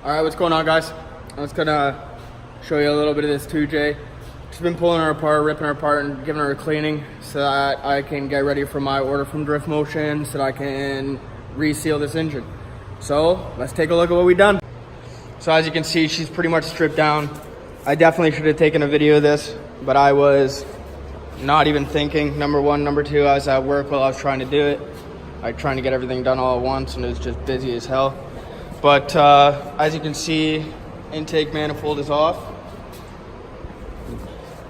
All right, what's going on, guys? I'm just gonna show you a little bit of this 2J. Just been pulling her apart, ripping her apart, and giving her a cleaning so that I can get ready for my order from Drift Motion so that I can reseal this engine. So let's take a look at what we've done. So as you can see, she's pretty much stripped down. I definitely should have taken a video of this, but I was not even thinking. Number one. Number two, I was at work while I was trying to do it. I trying to get everything done all at once, and it was just busy as hell. But as you can see, intake manifold is off.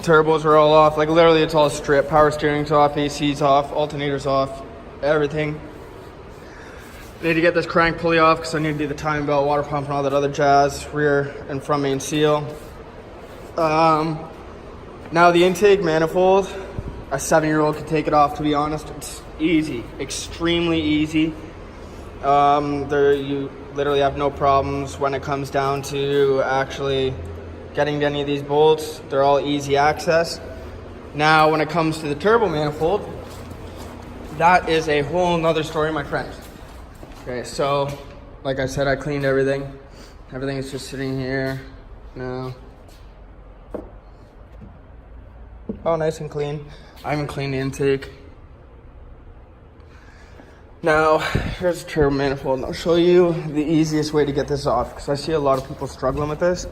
Turbos are all off. Like literally, it's all stripped. Power steering's off, AC's off, alternator's off, everything. I need to get this crank pulley off because I need to do the timing belt, water pump, and all that other jazz. Rear and front main seal. Now the intake manifold, a 7-year-old could take it off. To be honest, it's easy, extremely easy. You literally have no problems when it comes down to actually getting to any of these bolts. They're all easy access. Now when it comes to the turbo manifold, that is a whole nother story, my friend. Okay, so like I said, I cleaned everything. Everything is just sitting here now. Oh, nice and clean. I haven't cleaned the intake. Now, here's the turbo manifold, and I'll show you the easiest way to get this off, because I see a lot of people struggling with this,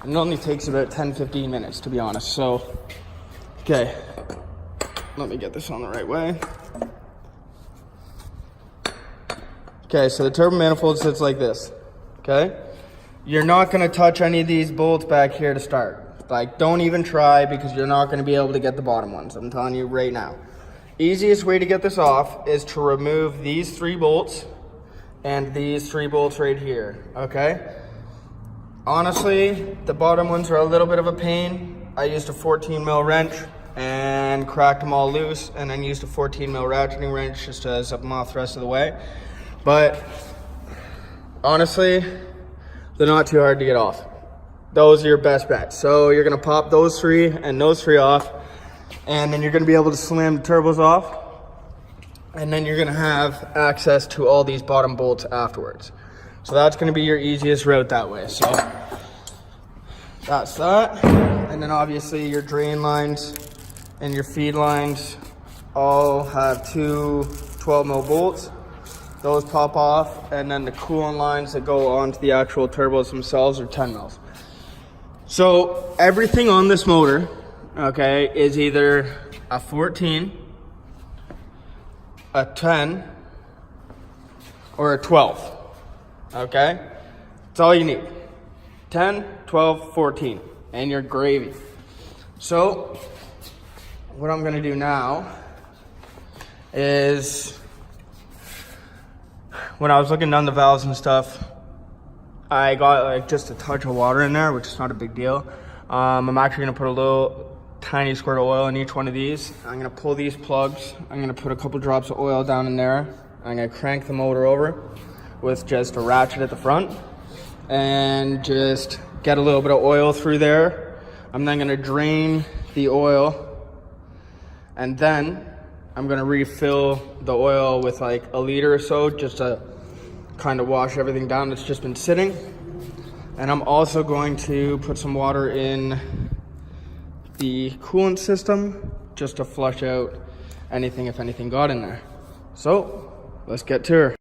and it only takes about 10-15 minutes, to be honest. So, okay, let me get this on the right way. Okay, so the turbo manifold sits like this, okay? You're not gonna touch any of these bolts back here to start. Like, don't even try, because you're not gonna be able to get the bottom ones, I'm telling you right now. Easiest way to get this off is to remove these 3 bolts and these 3 bolts right here, okay? Honestly, the bottom ones are a little bit of a pain. I used a 14 mil wrench and cracked them all loose, and then used a 14 mil ratcheting wrench just to zip them off the rest of the way. But honestly, they're not too hard to get off. Those are your best bets. So you're gonna pop those 3 and those 3 off, and then you're gonna be able to slam the turbos off, and then you're gonna have access to all these bottom bolts afterwards. So that's gonna be your easiest route that way. So that's that. And then obviously your drain lines and your feed lines all have 2 12 mil bolts. Those pop off, and then the coolant lines that go onto the actual turbos themselves are 10 mils. So everything on this motor, okay, is either a 14, a 10, or a 12, okay? That's all you need. 10, 12, 14, and you're gravy. So what I'm gonna do now is, when I was looking down the valves and stuff, I got like just a touch of water in there, which is not a big deal. I'm actually gonna put a little tiny squirt of oil in each one of these. I'm gonna pull these plugs. I'm gonna put a couple drops of oil down in there. I'm gonna crank the motor over with just a ratchet at the front and just get a little bit of oil through there. I'm then gonna drain the oil, and then I'm gonna refill the oil with like a liter or so, just to kind of wash everything down that's just been sitting. And I'm also going to put some water in the coolant system just to flush out anything, if anything got in there. So let's get to her.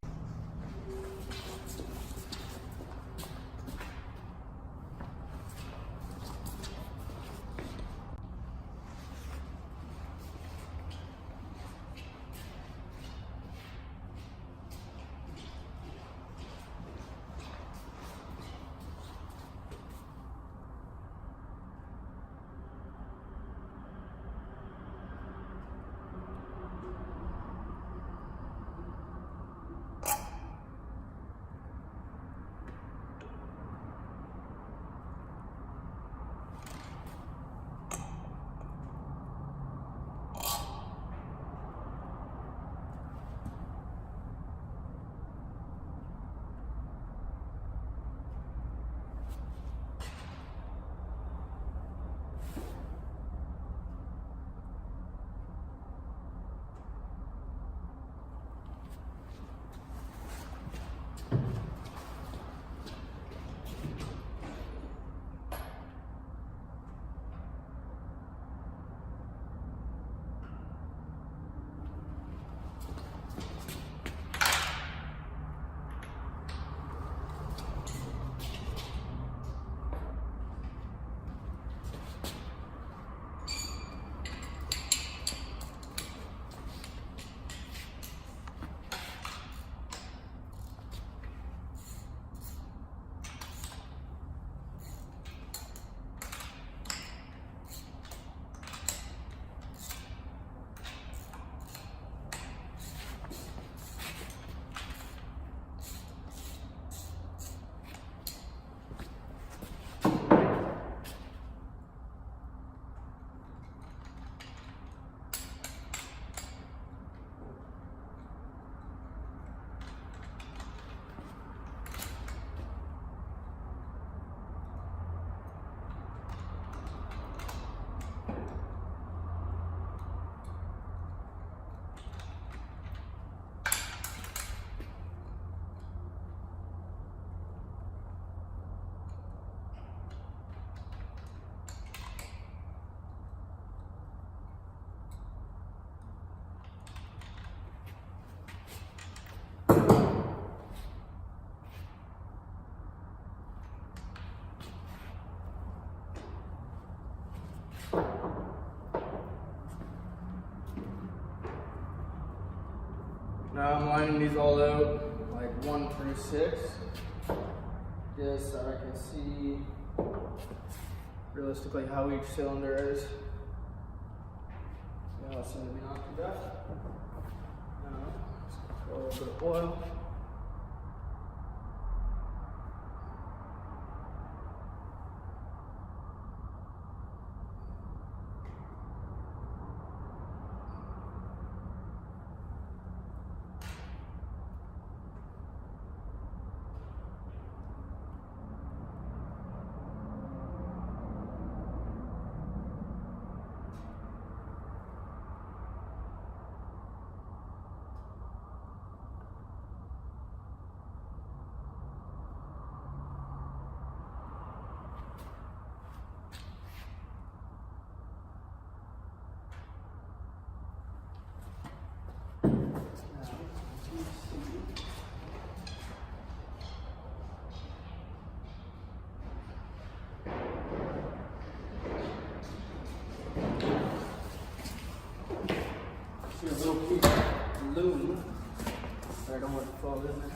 Now I'm lining these all out like 1 through 6, just so I can see realistically how each cylinder is. Yeah, it's going to be not too bad. Let's throw a little bit of oil. A little piece of loom, so I don't want to fall in there.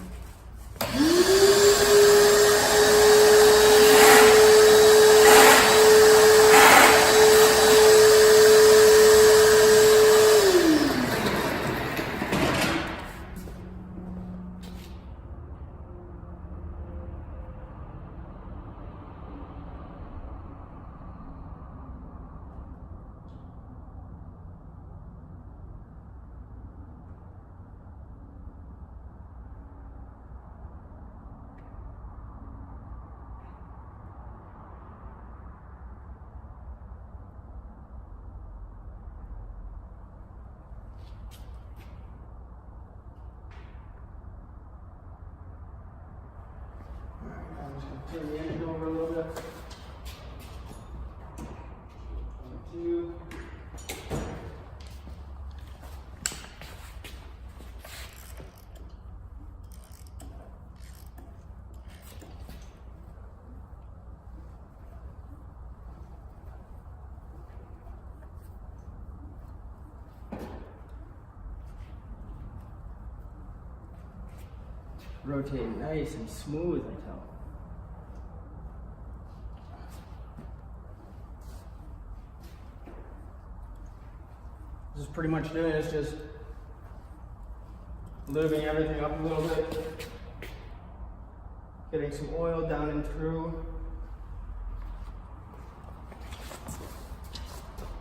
Turn the engine over a little bit. 1, 2. Rotating nice and smooth, I tell. Just pretty much doing is just lubing everything up a little bit, getting some oil down and through.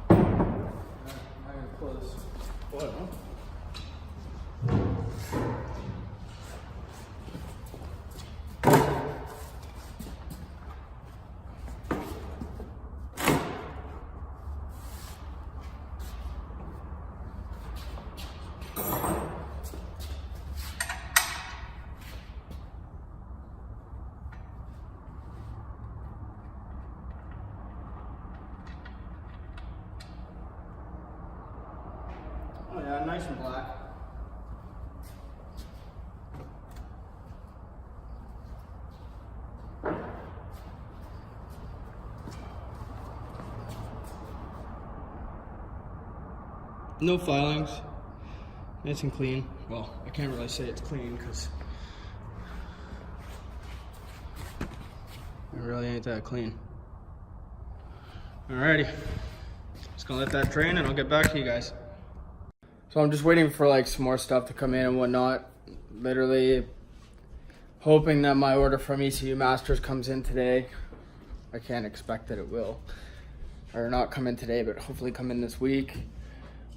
I'm going to pull this oil. Oh yeah, nice and black. No filings, nice and clean. Well, I can't really say it's clean because it really ain't that clean. Alrighty, just gonna let that drain and I'll get back to you guys. So I'm just waiting for like some more stuff to come in and whatnot. Literally hoping that my order from ECU Masters comes in today. I can't expect that it will, or not come in today, but hopefully come in this week.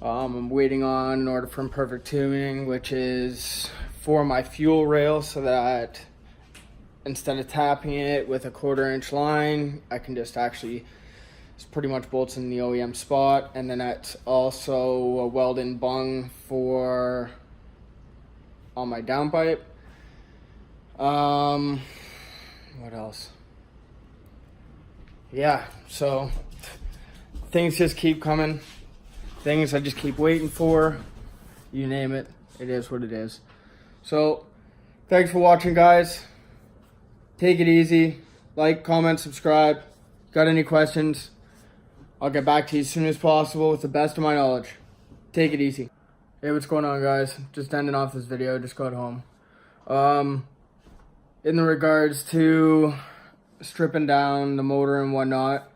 I'm waiting on an order from Perfect Tuning, which is for my fuel rail, so that instead of tapping it with a 1/4 inch line, I can just actually, it's pretty much bolts in the OEM spot. And then that's also a weld-in bung for on my downpipe. What else? Yeah, so things just keep coming. Things I just keep waiting for. You name it, it is what it is. So thanks for watching, guys. Take it easy. Like, comment, subscribe. Got any questions? I'll get back to you as soon as possible with the best of my knowledge. Take it easy. Hey, what's going on, guys? Just ending off this video, just got home. In the regards to stripping down the motor and whatnot,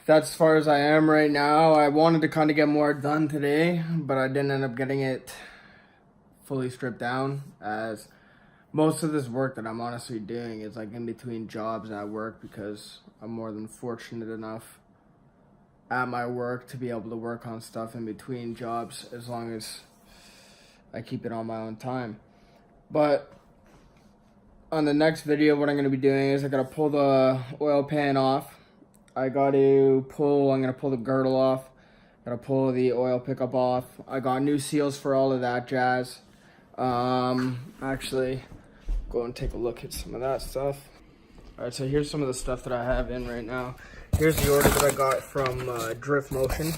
that's as far as I am right now. I wanted to kind of get more done today, but I didn't end up getting it fully stripped down, as most of this work that I'm honestly doing is like in between jobs at work, because I'm more than fortunate enough at my work to be able to work on stuff in between jobs as long as I keep it on my own time. But on the next video, what I'm going to be doing is I got to pull the oil pan off. I'm going to pull the girdle off. Got to pull the oil pickup off. I got new seals for all of that jazz. Actually, go and take a look at some of that stuff. Alright, so here's some of the stuff that I have in right now. Here's the order that I got from Drift Motion.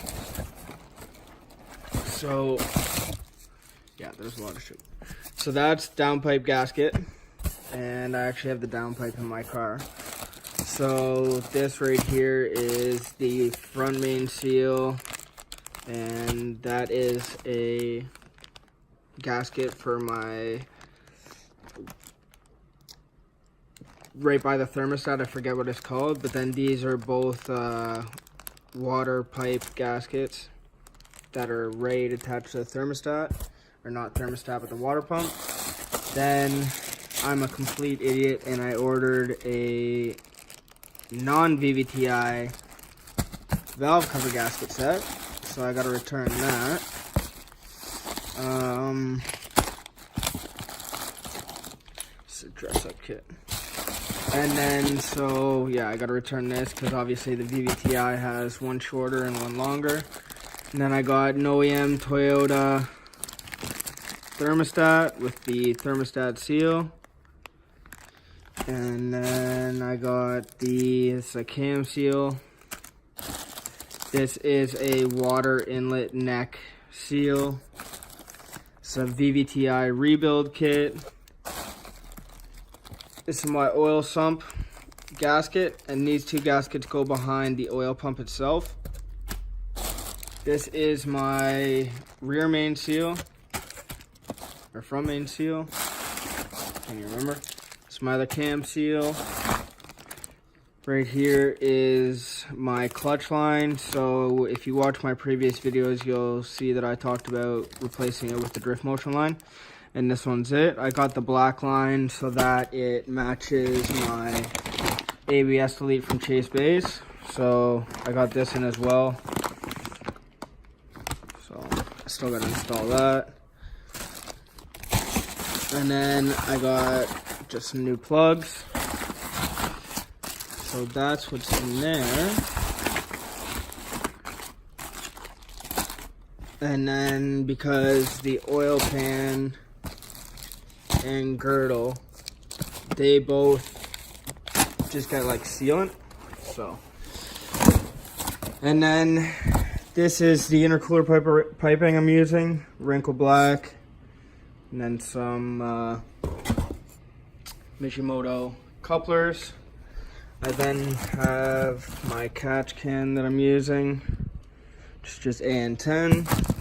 So, yeah, there's a lot of shit. So that's downpipe gasket, and I actually have the downpipe in my car. So this right here is the front main seal, and that is a gasket for my, right by the thermostat, I forget what it's called, but then these are both water pipe gaskets that are ready to attach to the thermostat, or not thermostat, but the water pump. Then I'm a complete idiot and I ordered a non-VVTi valve cover gasket set, so I gotta return that. It's a dress-up kit. And then, so, yeah, I gotta return this because obviously the VVTi has one shorter and one longer. And then I got an OEM Toyota thermostat with the thermostat seal. And then I got it's a cam seal. This is a water inlet neck seal. It's a VVTi rebuild kit. This is my oil sump gasket, and these two gaskets go behind the oil pump itself. This is my rear main seal, or front main seal, can't even remember. It's my other cam seal. Right here is my clutch line. So if you watch my previous videos, you'll see that I talked about replacing it with the Drift Motion line. And this one's it. I got the black line so that it matches my ABS delete from Chase Base. So I got this in as well. So I still gotta install that. And then I got just some new plugs. So that's what's in there. And then because the oil pan and girdle, they both just got like sealant, so. And then this is the intercooler piping I'm using, wrinkle black, and then some Mishimoto couplers. I then have my catch can that I'm using, just AN10.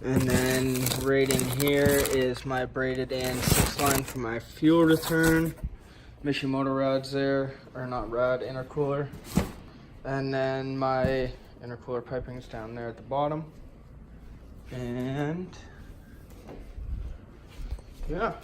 And then right in here is my braided AN6 line for my fuel return. Mishimoto rods there, or not rod, intercooler. And then my intercooler piping is down there at the bottom. And yeah.